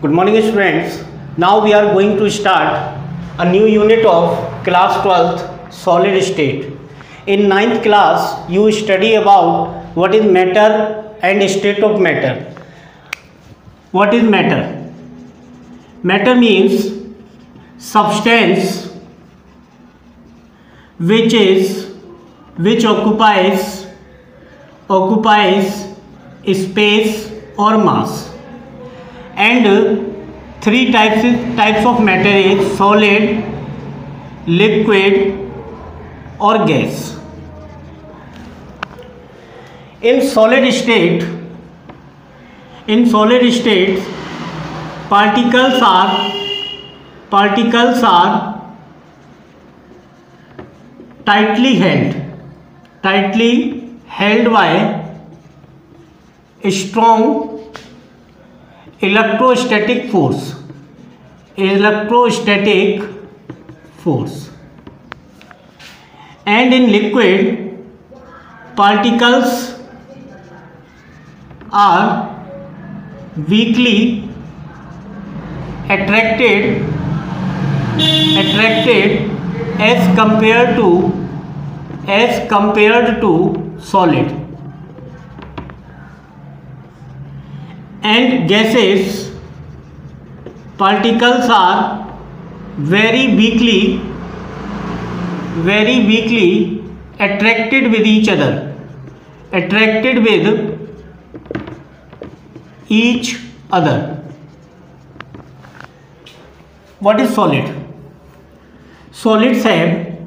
Good morning students. Now we are going to start a new unit of class 12th solid state. In 9th class you study about what is matter and state of matter. What is matter? Matter means substance which occupies space or mass. And three types of matter is solid, liquid or gas. In solid state particles are tightly held by strong electrostatic force. And in liquid particles are weakly attracted as compared to solid. And gases particles are very weakly attracted with each other. What is solid? Solids have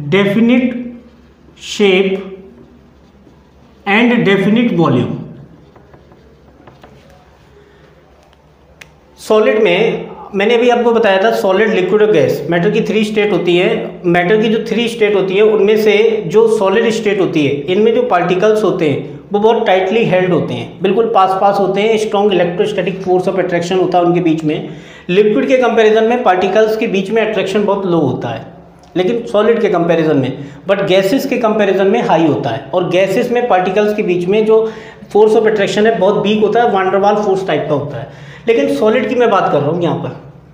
definite shape and definite volume. Solid में मैंने अभी आपको बताया था solid, liquid और gas. Matter की 3 state होती है. मैटर की जो 3 स्टेट होती है उनमें से जो सॉलिड स्टेट होती है इनमें जो पार्टिकल्स होते हैं वो बहुत टाइटली हेल्ड होते हैं, बिल्कुल पास होते हैं. Strong electrostatic force of attraction होता है उनके बीच में. लिक्विड के कंपैरिजन में पार्टिकल्स के बीच में अट्रैक्शन बहुत लो होता है लेकिन सॉलिड के कंपैरिजन में. बट गैसेस के कंपैरिजन में हाई होता है. और गैसेस में पार्टिकल्स के बीच में जो फोर्स ऑफ अट्रैक्शन है बहुत वीक होता है, वान डेर वाल फोर्स टाइप का होता है. लेकिन सॉलिड की मैं बात कर रहा हूँ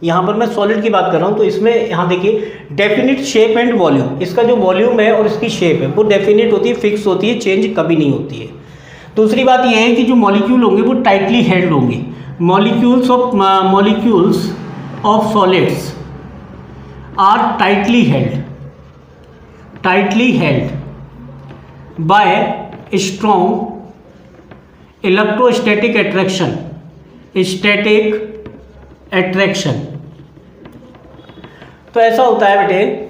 यहाँ पर मैं सॉलिड की बात कर रहा हूँ. तो इसमें यहाँ देखिए डेफिनिट शेप एंड वॉल्यूम. इसका जो वॉल्यूम है और इसकी शेप है वो डेफिनिट होती है, फिक्स होती है, चेंज कभी नहीं होती है. दूसरी बात यह है कि जो मॉलिक्यूल होंगे वो टाइटली हेल्ड होंगे. Molecules of solids are tightly held by strong electrostatic attraction. तो ऐसा होता है बेटे,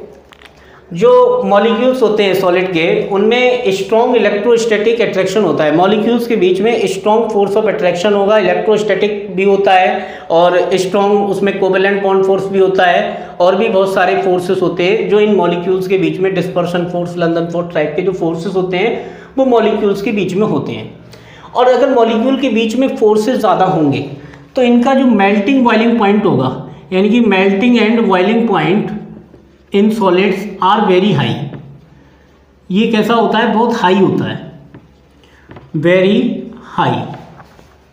जो मॉलिक्यूल्स होते हैं सॉलिड के उनमें स्ट्रॉन्ग इलेक्ट्रोस्टैटिक अट्रैक्शन होता है. मॉलिक्यूल्स के बीच में स्ट्रॉन्ग फोर्स ऑफ अट्रैक्शन होगा, इलेक्ट्रोस्टैटिक भी होता है और स्ट्रॉन्ग उसमें कोवेलेंट बॉन्ड फोर्स भी होता है और भी बहुत सारे फोर्सेस होते हैं जो इन मॉलिक्यूल्स के बीच में dispersion force, London force type के जो फोर्सेस होते हैं वो मॉलिक्यूल्स के बीच में होते हैं. और अगर मॉलिक्यूल के बीच में फोर्सेस ज़्यादा होंगे तो इनका जो मेल्टिंग बॉइलिंग पॉइंट होगा, यानी कि melting and boiling point in solids are very high. ये कैसा होता है? बहुत हाई होता है, वेरी हाई.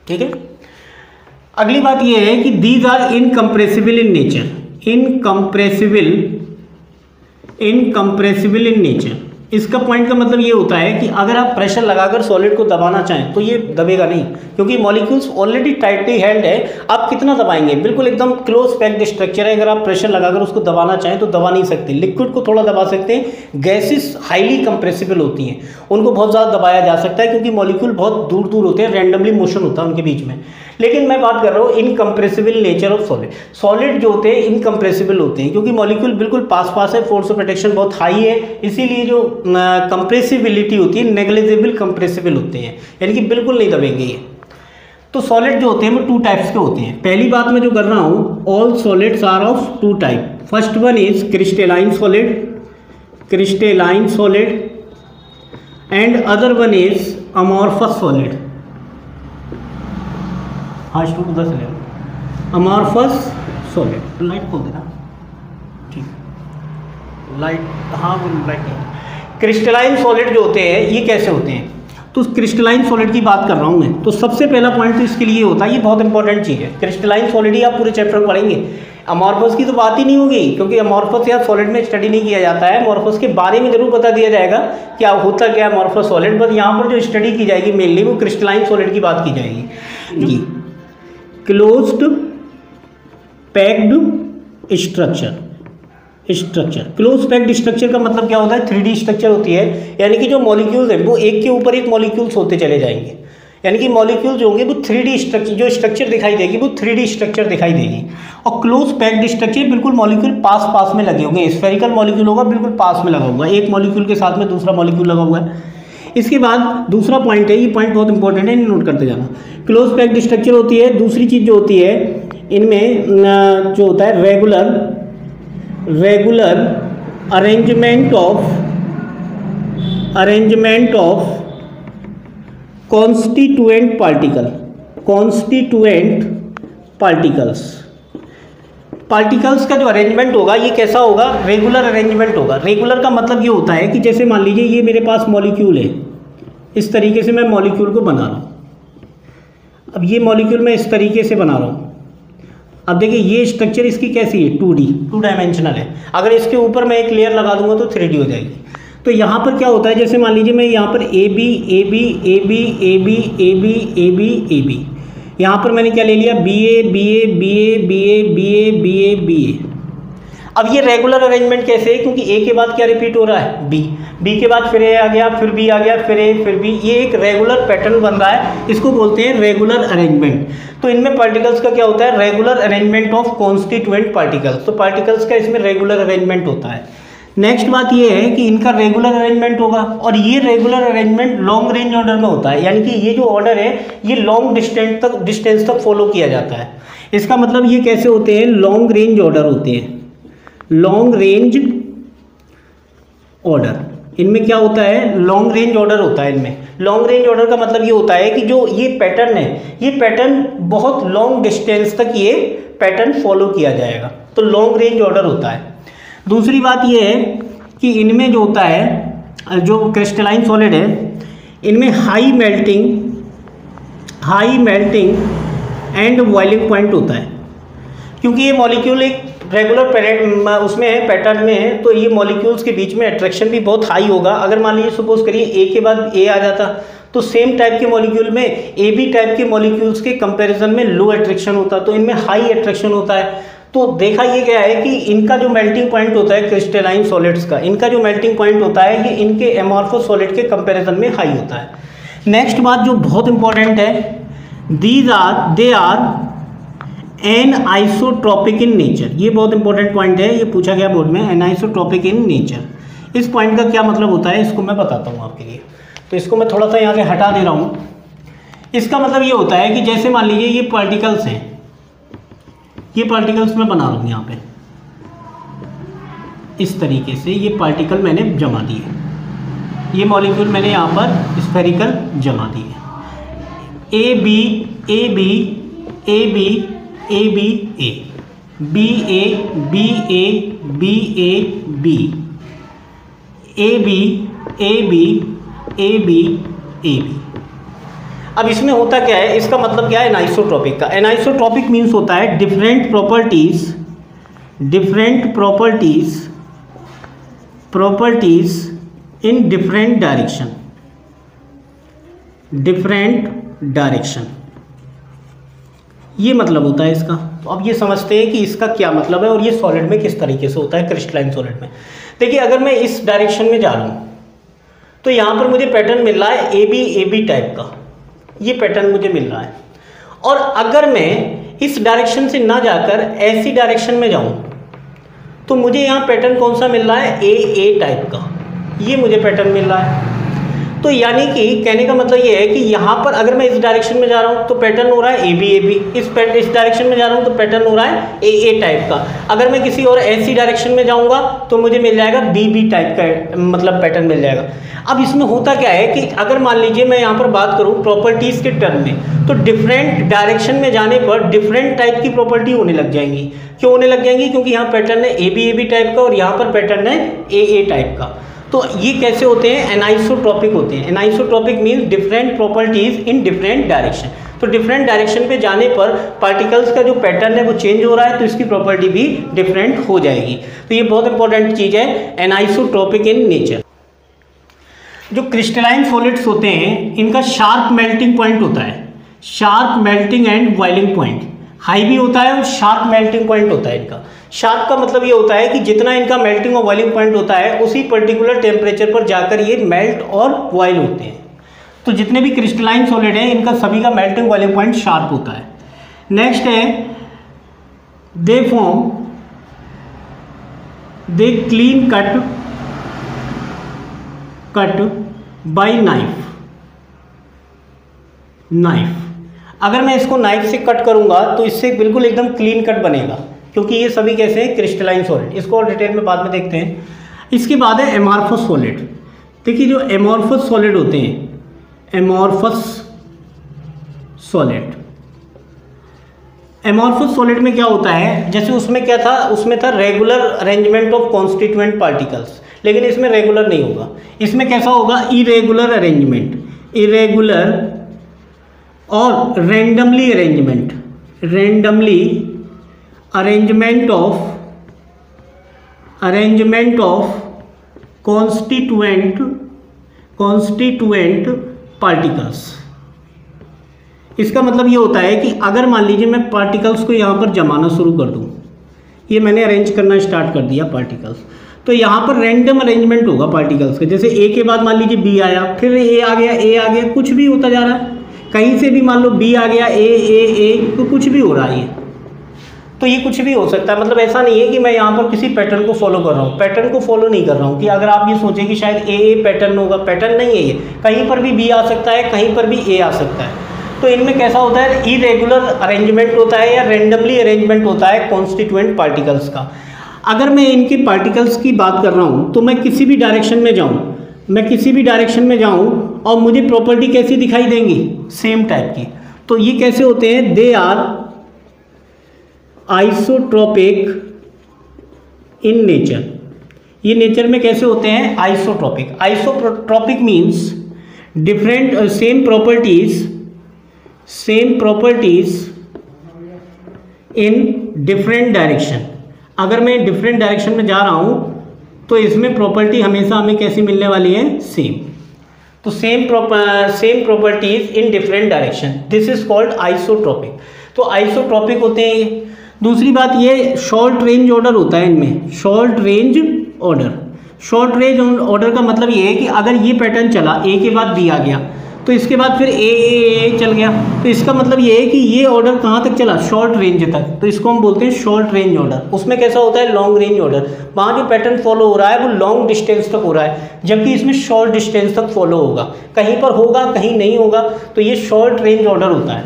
ठीक है. अगली बात ये है कि these are incompressible in nature. Incompressible in nature. इसका पॉइंट का मतलब ये होता है कि अगर आप प्रेशर लगाकर सॉलिड को दबाना चाहें तो ये दबेगा नहीं, क्योंकि मॉलिक्यूल्स ऑलरेडी टाइटली हेल्ड है. आप कितना दबाएंगे? बिल्कुल एकदम क्लोज पैक्ड स्ट्रक्चर है. अगर आप प्रेशर लगाकर उसको दबाना चाहें तो दबा नहीं सकते. लिक्विड को थोड़ा दबा सकते हैं. गैसेस हाईली कंप्रेसिबल होती हैं, उनको बहुत ज़्यादा दबाया जा सकता है क्योंकि मॉलिक्यूल बहुत दूर होते हैं, रैंडमली मोशन होता है उनके बीच में. लेकिन मैं बात कर रहा हूँ incompressible nature of solid. Solid जो होते हैं इनकम्प्रेसिबल होते हैं क्योंकि मॉलिक्यूल बिल्कुल पास है, फोर्स ऑफ अट्रैक्शन बहुत हाई है, इसीलिए जो कंप्रेसिबिलिटी होती है नेग्लिजिबल कंप्रेसिबल होते हैं, यानी कि बिल्कुल नहीं दबेंगे ये. तो सॉलिड जो होते हैं वो 2 टाइप्स के होते हैं. पहली बात मैं जो कर रहा हूँ, all solids are of 2 type. First one is crystalline solid and other one is amorphous solid. हाँ स्टूडेंट उधर से ले अमॉर्फस सॉलिड. लाइट खोल देना. ठीक, लाइट, हाँ वो लाइट. क्रिस्टलाइन सॉलिड जो होते हैं ये कैसे होते हैं? तो क्रिस्टलाइन सॉलिड की बात कर रहा हूँ मैं, तो सबसे पहला पॉइंट तो इसके लिए होता है, ये बहुत इंपॉर्टेंट चीज़ है। क्रिस्टलाइन सॉलिड ही आप पूरे चैप्टर में पढ़ेंगे, अमॉर्फस की तो बात ही नहीं होगी, क्योंकि अमॉर्फस या सॉलिड में स्टडी नहीं किया जाता है। अमॉर्फस के बारे में जरूर बता दिया जाएगा क्या होता क्या है अमॉर्फस सॉलिड, बस यहाँ पर जो स्टडी की जाएगी मेनली वो क्रिस्टलाइन सॉलिड की बात की जाएगी जी। Closed packed structure, close packed structure का मतलब क्या होता है, 3D स्ट्रक्चर होती है, यानी कि जो मॉलिक्यूल्स हैं वो एक के ऊपर एक मॉलिक्यूल्स होते चले जाएंगे, यानी कि मॉलिक्यूल्स जो होंगे वो 3D स्ट्रक्चर, जो स्ट्रक्चर दिखाई देगी वो 3D स्ट्रक्चर दिखाई देगी। और क्लोज पैक्ड स्ट्रक्चर बिल्कुल मॉलिक्यूल पास में लगे होंगे, स्फेरिकल मॉलिक्यूल होगा बिल्कुल पास में लगा हुआ है, एक मॉलिक्यूल के साथ में दूसरा मॉलिक्यूल लगा हुआ है। इसके बाद दूसरा पॉइंट है, ये पॉइंट बहुत इंपॉर्टेंट है, नोट करते जाना। क्लोज पैक्ड स्ट्रक्चर होती है। दूसरी चीज़ जो होती है इनमें जो होता है regular arrangement of constituent particles का जो अरेंजमेंट होगा ये कैसा होगा, रेगुलर अरेंजमेंट होगा। रेगुलर का मतलब ये होता है कि जैसे मान लीजिए ये मेरे पास मॉलिक्यूल है, इस तरीके से मैं मॉलिक्यूल को बना रहा हूँ। अब ये मॉलिक्यूल मैं इस तरीके से बना रहा हूँ। अब देखिए ये स्ट्रक्चर इसकी कैसी है, 2 डायमेंशनल है। अगर इसके ऊपर मैं एक लेयर लगा दूंगा तो 3D हो जाएगी। तो यहाँ पर क्या होता है, जैसे मान लीजिए मैं यहाँ पर ए बी, यहाँ पर मैंने क्या ले लिया, बी ए। अब ये रेगुलर अरेंजमेंट कैसे है, क्योंकि ए के बाद क्या रिपीट हो रहा है, बी के बाद फिर ए आ गया, फिर बी आ गया, फिर ए, फिर बी, ये एक रेगुलर पैटर्न बन रहा है, इसको बोलते हैं रेगुलर अरेंजमेंट। तो इनमें पार्टिकल्स का क्या होता है, regular arrangement of constituent particles. तो पार्टिकल्स का इसमें रेगुलर अरेंजमेंट होता है। नेक्स्ट बात ये है कि इनका रेगुलर अरेंजमेंट होगा, और ये regular arrangement long range order में होता है, यानी कि ये जो ऑर्डर है ये लॉन्ग डिस्टेंस तक फॉलो किया जाता है। इसका मतलब ये कैसे होते हैं, लॉन्ग रेंज ऑर्डर होते हैं, लॉन्ग रेंज ऑर्डर। इनमें क्या होता है, लॉन्ग रेंज ऑर्डर होता है इनमें। लॉन्ग रेंज ऑर्डर का मतलब ये होता है कि जो ये पैटर्न है, ये पैटर्न बहुत लॉन्ग डिस्टेंस तक ये पैटर्न फॉलो किया जाएगा, तो लॉन्ग रेंज ऑर्डर होता है। दूसरी बात ये है कि इनमें जो होता है, जो क्रिस्टलाइन सॉलिड है, इनमें high melting and boiling point होता है, क्योंकि ये मॉलिक्यूल एक रेगुलर उसमें है, पैटर्न में है, तो ये मॉलिक्यूल्स के बीच में अट्रैक्शन भी बहुत हाई होगा। अगर मान लीजिए सपोज करिए ए के बाद ए आ जाता, तो सेम टाइप के मॉलिक्यूल में ए बी टाइप के मॉलिक्यूल्स के कंपैरिजन में लो अट्रैक्शन होता, तो इनमें हाई अट्रैक्शन होता है। तो देखा ये गया है कि इनका जो मेल्टिंग पॉइंट होता है क्रिस्टलाइन सॉलिड्स का, इनका जो मेल्टिंग पॉइंट होता है ये इनके एमॉर्फस सॉलिड के कंपैरिजन में हाई होता है। नेक्स्ट बात जो बहुत इंपॉर्टेंट है, दे आर एनआइसोट्रॉपिक इन नेचर। ये बहुत इंपॉर्टेंट पॉइंट है, ये पूछा गया बोर्ड में, एनआइसोट्रॉपिक इन नेचर। इस पॉइंट का क्या मतलब होता है इसको मैं बताता हूँ आपके लिए। तो इसको मैं थोड़ा सा यहाँ से हटा दे रहा हूँ। इसका मतलब ये होता है कि जैसे मान लीजिए ये पार्टिकल्स हैं, ये पार्टिकल्स मैं बना रहा हूँ यहाँ पे इस तरीके से, ये पार्टिकल मैंने जमा दिए, ये मॉलिक्यूल मैंने यहाँ पर स्फेरिकल जमा दिए, A B A B A B A B A B A B A B A B A B A B A B A B. अब इसमें होता क्या है, इसका मतलब क्या है एनाइसोट्रॉपिक का। एनाइसोट्रॉपिक मीन्स होता है different properties in different direction, ये मतलब होता है इसका। तो अब ये समझते हैं कि इसका क्या मतलब है और ये सॉलिड में किस तरीके से होता है, क्रिस्टलाइन सॉलिड में। देखिए अगर मैं इस डायरेक्शन में जा रहा हूँ तो यहाँ पर मुझे पैटर्न मिल रहा है ए बी टाइप का, ये पैटर्न मुझे मिल रहा है। और अगर मैं इस डायरेक्शन से ना जाकर ऐसी डायरेक्शन में जाऊं तो मुझे यहाँ पैटर्न कौन सा मिल रहा है, ए टाइप का, ये मुझे पैटर्न मिल रहा है। तो यानी कि कहने का मतलब ये है कि यहाँ पर अगर मैं इस डायरेक्शन में जा रहा हूँ तो पैटर्न हो रहा है ए बी, इस डायरेक्शन में जा रहा हूँ तो पैटर्न हो रहा है ए टाइप का। अगर मैं किसी और ऐसी डायरेक्शन में जाऊँगा तो मुझे मिल जाएगा बी टाइप का मतलब पैटर्न मिल जाएगा। अब इसमें होता क्या है कि अगर मान लीजिए मैं यहाँ पर बात करूँ प्रॉपर्टीज़ के टर्म में, तो डिफरेंट डायरेक्शन में जाने पर डिफरेंट टाइप की प्रॉपर्टी होने लग जाएंगी। क्यों होने लग जाएंगी, क्योंकि यहाँ पैटर्न है ए बी टाइप का और यहाँ पर पैटर्न है ए टाइप का। तो ये कैसे होते हैं, एनाइसोट्रॉपिक होते हैं। Anisotropic means different properties in different direction. तो डिफरेंट डायरेक्शन पे जाने पर पार्टिकल्स का जो पैटर्न है वो चेंज हो रहा है, तो इसकी प्रॉपर्टी भी डिफरेंट हो जाएगी। तो ये बहुत इंपॉर्टेंट चीज़ है, एनाइसोट्रॉपिक इन नेचर। जो क्रिस्टलाइन सॉलिड्स होते हैं इनका शार्प मेल्टिंग पॉइंट होता है, sharp melting and boiling point high भी होता है और शार्प मेल्टिंग पॉइंट होता है इनका। शार्प का मतलब ये होता है कि जितना इनका मेल्टिंग और बॉइलिंग पॉइंट होता है उसी पर्टिकुलर टेम्परेचर पर जाकर ये मेल्ट और बॉयल होते हैं। तो जितने भी क्रिस्टलाइन सॉलिड हैं इनका सभी का मेल्टिंग बॉइलिंग पॉइंट शार्प होता है। नेक्स्ट है they clean cut by knife. अगर मैं इसको नाइफ से कट करूंगा तो इससे बिल्कुल एकदम क्लीन कट बनेगा, क्योंकि ये सभी कैसे हैं, क्रिस्टलाइन सॉलिड। इसको और डिटेल में बाद में देखते हैं। इसके बाद है एमॉर्फस सॉलिड। देखिए जो एमॉर्फस सॉलिड होते हैं, एमॉर्फस सॉलिड में क्या होता है, जैसे उसमें क्या था, उसमें था regular arrangement of constituent particles, लेकिन इसमें रेगुलर नहीं होगा। इसमें कैसा होगा, इरेगुलर अरेंजमेंट, इरेगुलर और randomly arrangement of constituent particles. इसका मतलब ये होता है कि अगर मान लीजिए मैं पार्टिकल्स को यहाँ पर जमाना शुरू कर दूँ, ये मैंने अरेंज करना स्टार्ट कर दिया पार्टिकल्स, तो यहाँ पर रैंडम अरेंजमेंट होगा पार्टिकल्स के। जैसे ए के बाद मान लीजिए बी आया, फिर ए आ गया, कुछ भी होता जा रहा है। कहीं से भी मान लो बी आ गया, ए, तो कुछ भी हो रहा है ये। तो ये कुछ भी हो सकता है, मतलब ऐसा नहीं है कि मैं यहाँ पर किसी पैटर्न को फॉलो कर रहा हूँ, पैटर्न को फॉलो नहीं कर रहा हूँ। कि अगर आप ये सोचें कि शायद ए पैटर्न होगा, पैटर्न नहीं है ये, कहीं पर भी बी आ सकता है, कहीं पर भी ए आ सकता है। तो इनमें कैसा होता है, इरेगुलर अरेंजमेंट होता है या रैंडमली अरेंजमेंट होता है कॉन्स्टिट्यूएंट पार्टिकल्स का। अगर मैं इनके पार्टिकल्स की बात कर रहा हूँ तो मैं किसी भी डायरेक्शन में जाऊँ, और मुझे प्रॉपर्टी कैसी दिखाई देंगी, सेम टाइप की। तो ये कैसे होते हैं, they are isotropic in nature. ये नेचर में कैसे होते हैं, isotropic. Isotropic means different same properties in different direction. अगर मैं डिफरेंट डायरेक्शन में जा रहा हूँ तो इसमें प्रॉपर्टी हमेशा हमें कैसी मिलने वाली है, सेम। तो same properties in different direction, this is called isotropic. तो आइसोट्रोपिक होते हैं ये। दूसरी बात ये शॉर्ट रेंज ऑर्डर होता है इनमें, शॉर्ट रेंज ऑर्डर का मतलब ये है कि अगर ये पैटर्न चला, ए के बाद बी आ गया, तो इसके बाद फिर ए चल गया, तो इसका मतलब ये है कि ये ऑर्डर कहाँ तक चला, शॉर्ट रेंज तक। तो इसको हम बोलते हैं शॉर्ट रेंज ऑर्डर। उसमें कैसा होता है, लॉन्ग रेंज ऑर्डर। वहाँ जो पैटर्न फॉलो हो रहा है वो लॉन्ग डिस्टेंस तक हो रहा है, जबकि इसमें शॉर्ट डिस्टेंस तक फॉलो होगा, कहीं पर होगा कहीं नहीं होगा। तो ये शॉर्ट रेंज ऑर्डर होता है।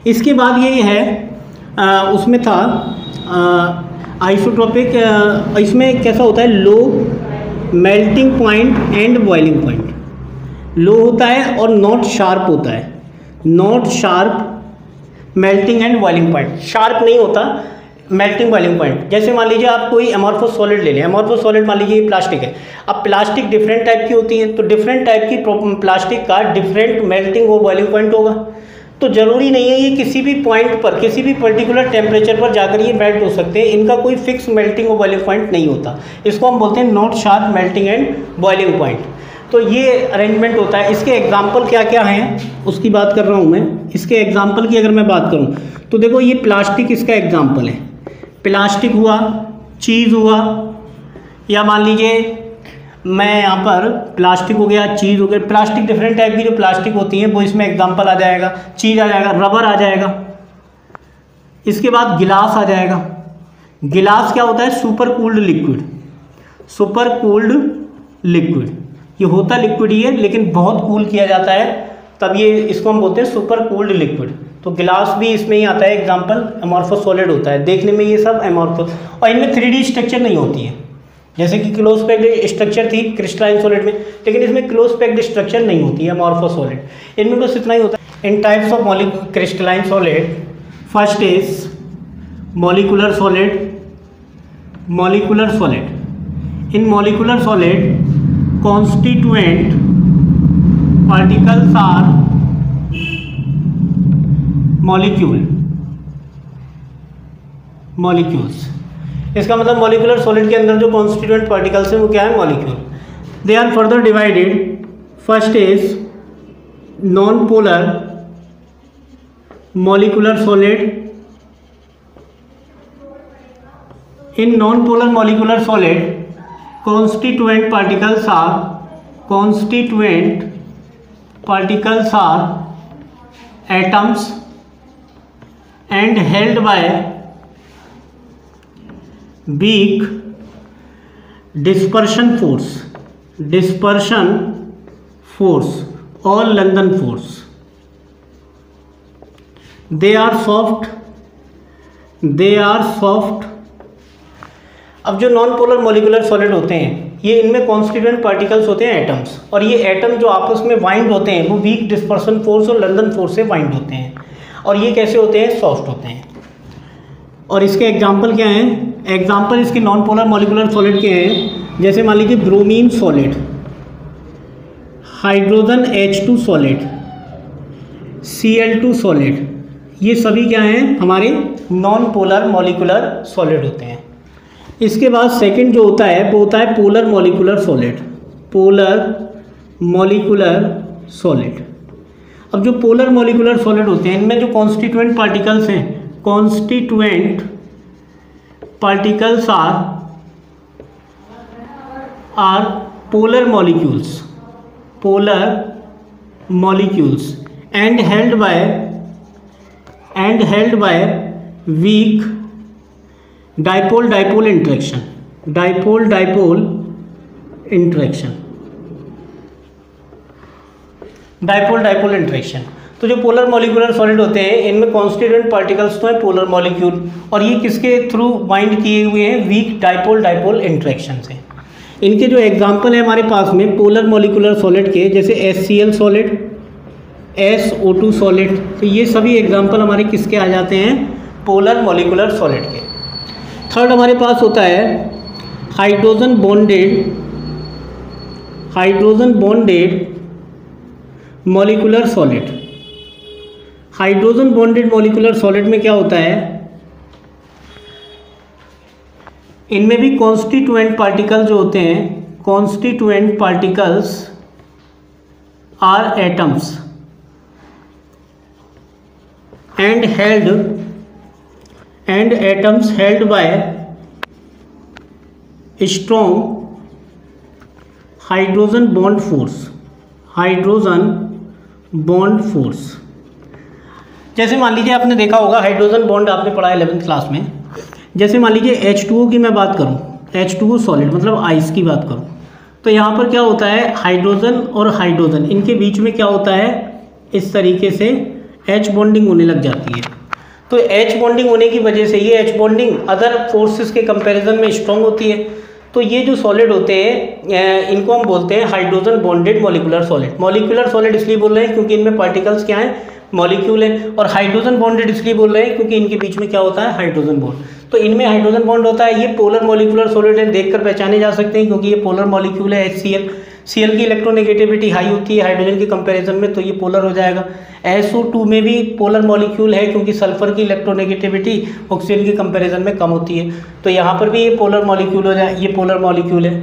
इसके बाद ये है उसमें था आइसोट्रोपिक, इसमें कैसा होता है, low melting point and boiling point. Low होता है और नॉट शार्प होता है, not sharp melting and boiling point. Sharp नहीं होता मेल्टिंग बॉइलिंग पॉइंट। जैसे मान लीजिए आप कोई एमॉर्फस सॉलिड ले लें, एमॉर्फस सॉलिड मान लीजिए प्लास्टिक है। अब प्लास्टिक डिफरेंट टाइप की होती है, तो डिफरेंट टाइप की प्लास्टिक का डिफरेंट मेल्टिंग और बॉइलिंग पॉइंट होगा। तो ज़रूरी नहीं है ये किसी भी पॉइंट पर, किसी भी पर्टिकुलर टेम्परेचर पर जाकर ये मेल्ट हो सकते हैं। इनका कोई फिक्स मेल्टिंग और बॉइलिंग पॉइंट नहीं होता। इसको हम बोलते हैं not sharp melting and boiling point. तो ये अरेंजमेंट होता है। इसके एग्जाम्पल क्या क्या हैं उसकी बात कर रहा हूँ मैं। इसके एग्जाम्पल की अगर मैं बात करूँ तो देखो ये प्लास्टिक इसका एग्जाम्पल है। प्लास्टिक हुआ, चीज़ हुआ, या मान लीजिए मैं यहाँ पर प्लास्टिक हो गया, चीज़ हो गया। प्लास्टिक डिफरेंट टाइप की जो प्लास्टिक होती है वो इसमें एग्जाम्पल आ जाएगा। चीज़ आ जाएगा, रबर आ जाएगा। इसके बाद गिलास आ जाएगा। गिलास क्या होता है, super cooled liquid. Super cooled liquid, ये होता लिक्विड ही है लेकिन बहुत कूल किया जाता है, तब ये इसको हम बोलते हैं सुपर कूल्ड लिक्विड। तो गिलास भी इसमें ही आता है एग्जाम्पल। एमॉर्फस सॉलिड होता है, देखने में ये सब एमॉर्फस, और इनमें 3D स्ट्रक्चर नहीं होती है। जैसे कि क्लोज पैक्ड स्ट्रक्चर थी क्रिस्टलाइन सॉलिड में, लेकिन इसमें क्लोज पैक्ड स्ट्रक्चर नहीं होती है एमॉर्फस सॉलिड। इनमें बस इतना ही होता है। In types of crystalline solid, first is molecular solid. Molecular solid in molecular solid constituent particles are molecules। इसका मतलब मॉलिक्यूलर सॉलिड के अंदर जो कॉन्स्टिट्यूएंट पार्टिकल्स हैं वो क्या है, molecule. They are further divided, first is non polar molecular solid. In non polar molecular solid constituent particles are atoms and held by weak dispersion force or London force। they are soft। अब जो non polar molecular solid होते हैं ये इनमें constituent particles होते हैं atoms, और ये एटम जो आपस में वाइंड होते हैं वो वीक डिस्पर्सन फोर्स और लंदन फोर्स से वाइंड होते हैं, और ये कैसे होते हैं, सॉफ्ट होते हैं। और इसके एग्जांपल क्या हैं, एग्जांपल इसके नॉन पोलर मॉलिक्यूलर सॉलिड के हैं, जैसे मान लीजिए bromine solid, hydrogen H2 solid, Cl2 solid, ये सभी क्या हैं, हमारे नॉन पोलर मॉलिक्यूलर सॉलिड होते हैं। इसके बाद सेकंड जो होता है वो होता है पोलर मॉलिक्यूलर सॉलिड। अब जो पोलर मॉलिक्यूलर सॉलिड होते हैं इनमें जो कॉन्स्टिट्यूएंट पार्टिकल्स हैं, constituent particles are polar molecules and held by weak dipole interaction. तो जो पोलर मॉलिक्यूलर सॉलिड होते हैं इनमें कॉन्स्टिट्यूएंट पार्टिकल्स तो हैं पोलर मॉलिक्यूल, और ये किसके थ्रू बाइंड किए हुए हैं, वीक डाइपोल इंट्रैक्शन से। इनके जो एग्जांपल है हमारे पास में पोलर मॉलिक्यूलर सॉलिड के, जैसे HCl सॉलिड, SO2 सॉलिड, तो ये सभी एग्जांपल हमारे किसके आ जाते हैं, पोलर मॉलिक्यूलर सॉलिड के। थर्ड हमारे पास होता है hydrogen bonded molecular solid. Hydrogen bonded molecular solid में क्या होता है, इनमें भी कॉन्स्टिट्यूएंट पार्टिकल जो होते हैं, constituent particles are atoms and atoms held by strong hydrogen bond force। जैसे मान लीजिए आपने देखा होगा हाइड्रोजन बॉन्ड आपने पढ़ा है 11th क्लास में। जैसे मान लीजिए H2O की मैं बात करूं, H2O सॉलिड मतलब आइस की बात करूं, तो यहाँ पर क्या होता है, हाइड्रोजन और हाइड्रोजन इनके बीच में क्या होता है, इस तरीके से H बॉन्डिंग होने लग जाती है। तो H बॉन्डिंग होने की वजह से ये H बॉन्डिंग अदर फोर्सेस के कंपैरिजन में स्ट्रॉन्ग होती है। तो ये जो सॉलिड होते हैं इनको हम बोलते हैं हाइड्रोजन बॉन्डेड मॉलिक्यूलर सॉलिड इसलिए बोल रहे हैं क्योंकि इनमें पार्टिकल्स क्या हैं, मॉलिक्यूल है, और हाइड्रोजन बॉन्डेड इसलिए बोल रहे हैं क्योंकि इनके बीच में क्या होता है, हाइड्रोजन बॉन्ड। तो इनमें हाइड्रोजन बॉन्ड होता है, ये पोलर मॉलिक्यूलर सॉलिड है, देखकर पहचाने जा सकते हैं क्योंकि ये पोलर मॉलिक्यूल है। HCl की इलेक्ट्रोनेगेटिविटी हाई होती है हाइड्रोजन के कंपैरिजन में, तो ये पोलर हो जाएगा। SO2 में भी पोलर मॉलिक्यूल है क्योंकि सल्फर की इलेक्ट्रोनेगेटिविटी ऑक्सीजन के कंपैरिजन में कम होती है, तो यहाँ पर भी ये पोलर मॉलिक्यूल हो जाए, ये पोलर मॉलिक्यूल है।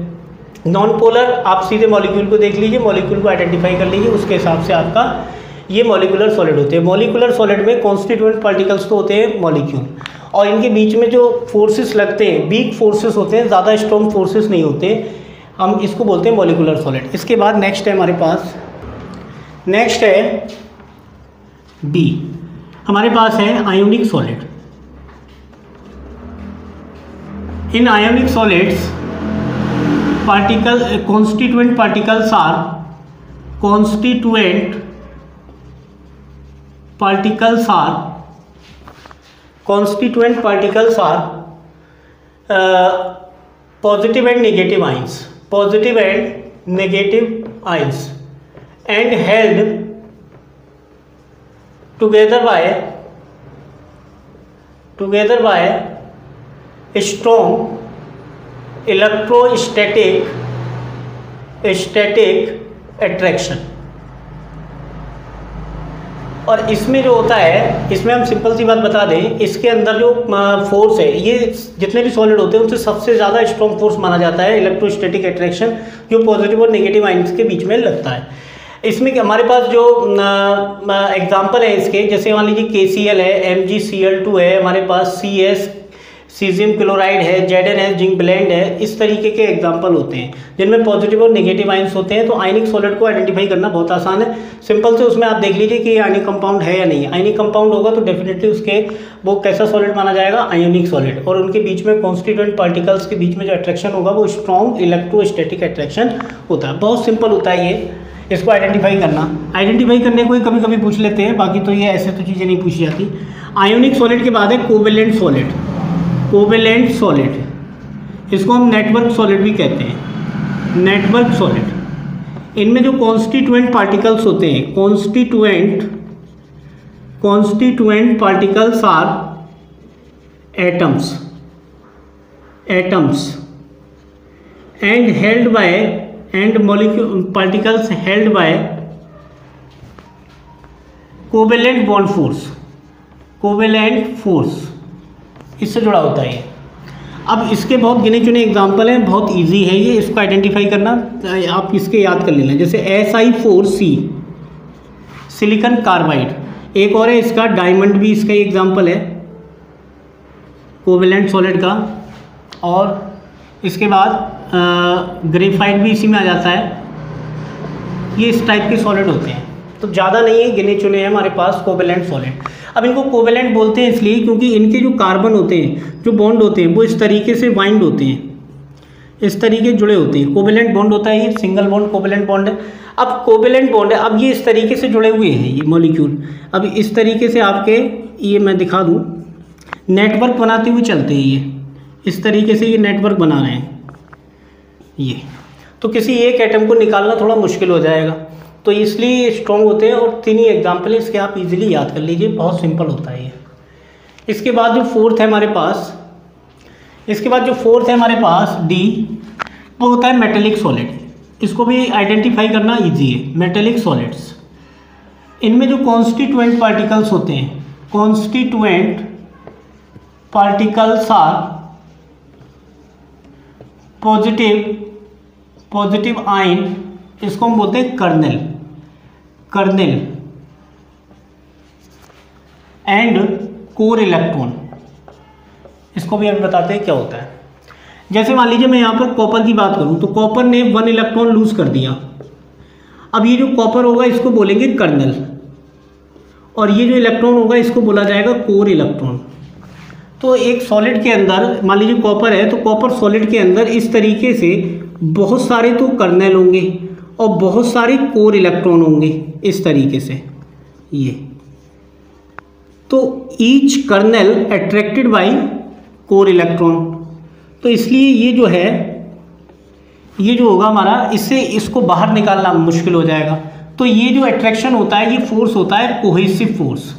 नॉन पोलर आप सीधे मॉलिक्यूल को देख लीजिए, मॉलिक्यूल को आइडेंटिफाई कर लीजिए, उसके हिसाब से आपका ये मॉलिक्यूलर सॉलिड होते हैं। मॉलिक्यूलर सॉलिड में कॉन्स्टिट्यूएंट पार्टिकल्स तो होते हैं मॉलिक्यूल, और इनके बीच में जो फोर्सेस लगते हैं वीक फोर्सेस होते हैं, ज़्यादा स्ट्रॉन्ग फोर्सेस नहीं होते, हम इसको बोलते हैं मॉलिक्यूलर सॉलिड। इसके बाद नेक्स्ट है हमारे पास, नेक्स्ट है बी, हमारे पास है ionic solid. In ionic solids constituent particles are positive and negative ions and held together by strong static attraction. और इसमें जो होता है, इसमें हम सिंपल सी बात बता दें, इसके अंदर जो फोर्स है, ये जितने भी सॉलिड होते हैं उनसे सबसे ज़्यादा स्ट्रॉन्ग फोर्स माना जाता है इलेक्ट्रोस्टैटिक अट्रैक्शन, जो पॉजिटिव और नेगेटिव आयंस के बीच में लगता है। इसमें हमारे पास जो एग्जांपल है इसके, जैसे मान लीजिए KCl है, MgCl2 है, हमारे पास CS सीजियम क्लोराइड है, ZnS जिंक ब्लेंड है, इस तरीके के एग्जांपल होते हैं जिनमें पॉजिटिव और नेगेटिव आयंस होते हैं। तो आयनिक सॉलिड को आइडेंटिफाई करना बहुत आसान है, सिंपल से उसमें आप देख लीजिए कि ये आयनिक कंपाउंड है या नहीं। आयनिक कंपाउंड होगा तो डेफिनेटली उसके वो कैसा सॉलिड माना जाएगा, आयोनिक सॉलिड। और उनके बीच में कॉन्स्टिट्यूएंट पार्टिकल्स के बीच में जो अट्रैक्शन होगा वो स्ट्रॉन्ग इलेक्ट्रोस्टैटिक अट्रैक्शन होता है। बहुत सिंपल होता है ये, इसको आइडेंटिफाई करना। आइडेंटिफाई करने को ही कभी कभी पूछ लेते हैं, बाकी तो ये ऐसे तो चीज़ें नहीं पूछी जाती। आयोनिक सॉलिड के बाद है कोवेलेंट सॉलिड। कोवेलेंट सॉलिड, इसको हम नेटवर्क सॉलिड भी कहते हैं, नेटवर्क सॉलिड। इनमें जो कॉन्स्टिट्यूएंट पार्टिकल्स होते हैं, constituent particles are atoms and held by and molecule particles held by covalent bond force, covalent force इससे जुड़ा होता है। अब इसके बहुत गिने चुने एग्जाम्पल हैं, बहुत इजी है ये, इसको आइडेंटिफाई करना आप इसके याद कर लेना। जैसे Si4C सिलिकॉन कार्बाइड, एक और है इसका डायमंड भी, इसका एग्जाम्पल है कोवेलेंट सॉलिड का। और इसके बाद ग्रेफाइट भी इसी में आ जाता है। ये इस टाइप के सॉलिड होते हैं, तो ज़्यादा नहीं है, गिने चुने हैं हमारे पास कोवेलेंट सॉलिड। अब इनको कोवेलेंट बोलते हैं इसलिए क्योंकि इनके जो कार्बन होते हैं, जो बॉन्ड होते हैं, वो इस तरीके से बाइंड होते हैं, इस तरीके जुड़े होते हैं। कोवेलेंट बॉन्ड होता है, ये सिंगल बॉन्ड कोवेलेंट बॉन्ड है। अब कोवेलेंट बॉन्ड है, अब ये इस तरीके से जुड़े हुए हैं ये मॉलिक्यूल। अब इस तरीके से आपके, ये मैं दिखा दूँ, नेटवर्क बनाते हुए चलते हैं ये, इस तरीके से ये नेटवर्क बना रहे हैं ये। तो किसी एक एटम को निकालना थोड़ा मुश्किल हो जाएगा, तो इसलिए स्ट्रॉन्ग होते हैं। और 3 ही एग्जाम्पल इसके आप इजीली याद कर लीजिए, बहुत सिंपल होता है ये। इसके बाद जो फोर्थ है हमारे पास, D, वो होता है मेटेलिक सॉलिड। इसको भी आइडेंटिफाई करना इजी है, मेटेलिक सॉलिड्स। इनमें जो कॉन्स्टिट्यूएंट पार्टिकल्स होते हैं, constituent particles are positive ion, इसको हम बोलते हैं कर्नेल एंड कोर इलेक्ट्रॉन। इसको भी हम बताते हैं क्या होता है। जैसे मान लीजिए मैं यहाँ पर कॉपर की बात करूँ, तो कॉपर ने 1 इलेक्ट्रॉन लूज कर दिया। अब ये जो कॉपर होगा इसको बोलेंगे कर्नेल, और ये जो इलेक्ट्रॉन होगा इसको बोला जाएगा कोर इलेक्ट्रॉन। तो एक सॉलिड के अंदर मान लीजिए कॉपर है, तो कॉपर सॉलिड के अंदर इस तरीके से बहुत सारे तो कर्नेल होंगे और बहुत सारे कोर इलेक्ट्रॉन होंगे इस तरीके से ये। तो each kernel attracted by core electron. तो इसलिए ये जो है, ये जो होगा हमारा, इससे इसको बाहर निकालना मुश्किल हो जाएगा। तो ये जो अट्रैक्शन होता है, ये फोर्स होता है कोहेसिव फोर्स।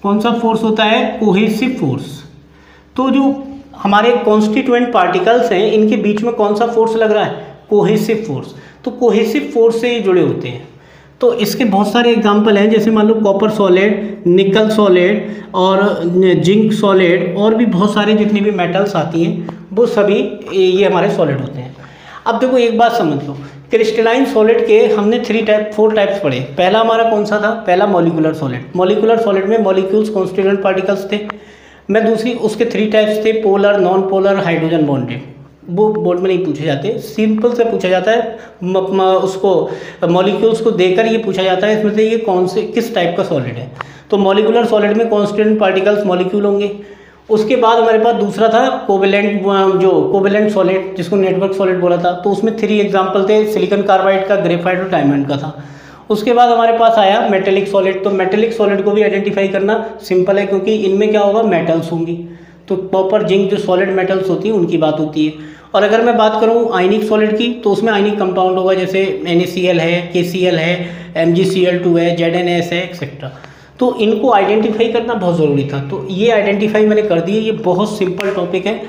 कौन सा फोर्स होता है? Cohesive force. तो जो हमारे कॉन्स्टिट्यूएंट पार्टिकल्स हैं, इनके बीच में कौन सा फोर्स लग रहा है? Cohesive force. तो कोहेसिव फोर्स से ये जुड़े होते हैं। तो इसके बहुत सारे एग्जांपल हैं, जैसे मान लो कॉपर सॉलिड, निकल सॉलिड और जिंक सॉलिड, और भी बहुत सारे जितनी भी मेटल्स आती हैं वो सभी ये हमारे सॉलिड होते हैं। अब देखो एक बात समझ लो, क्रिस्टलाइन सॉलिड के हमने 4 टाइप्स पढ़े। पहला हमारा कौन सा था? पहला मॉलिक्यूलर सॉलिड। मॉलिक्यूलर सॉलिड में मॉलिक्यूल्स कॉन्स्टिट्यूएंट पार्टिकल्स थे। मैं दूसरी, उसके 3 टाइप्स थे, polar, non polar, hydrogen bonded. वो बोर्ड में नहीं पूछे जाते, सिंपल से पूछा जाता है। उसको मॉलिक्यूल्स को देकर ये पूछा जाता है इसमें से ये कौन से किस टाइप का सॉलिड है। तो मॉलिक्यूलर सॉलिड में कॉन्स्टिट्यूएंट पार्टिकल्स मॉलिक्यूल होंगे। उसके बाद हमारे पास दूसरा था कोवेलेंट, जो कोवेलेंट सॉलिड जिसको नेटवर्क सॉलिड बोला था। तो उसमें 3 एग्जाम्पल थे, सिलिकॉन कार्बाइड का, ग्रेफाइट और डायमंड का था। उसके बाद हमारे पास आया मेटेलिक सॉलिड। तो मेटेलिक सॉलिड को भी आइडेंटिफाई करना सिंपल है, क्योंकि इनमें क्या होगा? मेटल्स होंगी। तो कॉपर, जिंक जो सॉलिड मेटल्स होती हैं उनकी बात होती है। और अगर मैं बात करूं आयनिक सॉलिड की, तो उसमें आयनिक कंपाउंड होगा, जैसे NaCl है, KCl है, MgCl2 है, ZnS है, एक्सेट्रा। तो इनको आइडेंटिफाई करना बहुत ज़रूरी था। तो ये आइडेंटिफाई मैंने कर दिए। ये बहुत सिंपल टॉपिक है,